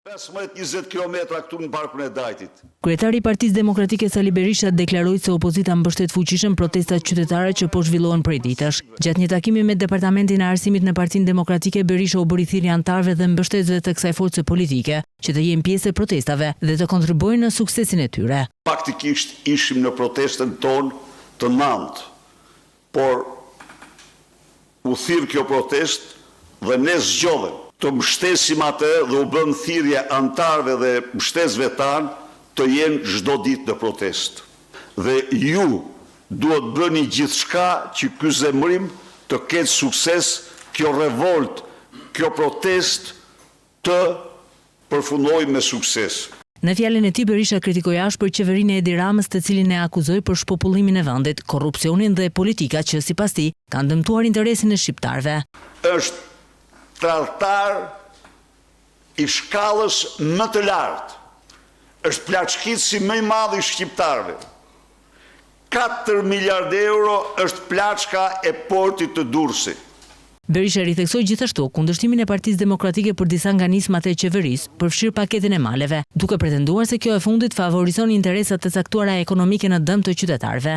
15-20 kilometra këtu në parkun e Dajtit. Kryetari i Partisë Demokratike Sali Berisha deklaroi se opozita mbështet fuqishëm protestat qytetare që po zhvillohen prej ditësh. Gjatë një takimi me Departamentin e Arsimit në Partinë Demokratike, Berisha u bëri thirrje anëtarëve dhe mbështetësve të kësaj force politike që të jenë pjesë e protestave dhe të kontribuojnë në suksesin e tyre. Faktikisht ishim në protestën tonë të Nantë, por u thirr kjo protestë dhe ne zgjodhem të mbështesim atë dhe u bën thirrje anëtarëve dhe mbështetësve tanë të jenë çdo ditë në protestë. Dhe ju duhet bëni gjithçka që ky zemrim të ketë sukses, kjo revolt, kjo protestë të përfundojë me sukses. Në fjalën e tij, Berisha kritikoi ashpër qeverinë e Edi Ramës, të cilin e akuzoi për shpopullimin e vendit, korrupsionin dhe politikat që sipas tij kanë dëmtuar interesin e shqiptarëve. Është tradhtar i shkallës më të lartë. Është plaçkitësi më i madh i shqiptarëve. 4 miliardë euro është plaçka e portit të Durrësit. Berisha ritheksoi gjithashtu kundërshtimin e Partisë Demokratike për disa nga nismat e qeverisë, përfshirë paketin e maleve, duke pretenduar se kjo e fundit favorizon interesat të caktuara ekonomike në dëm të qytetarëve.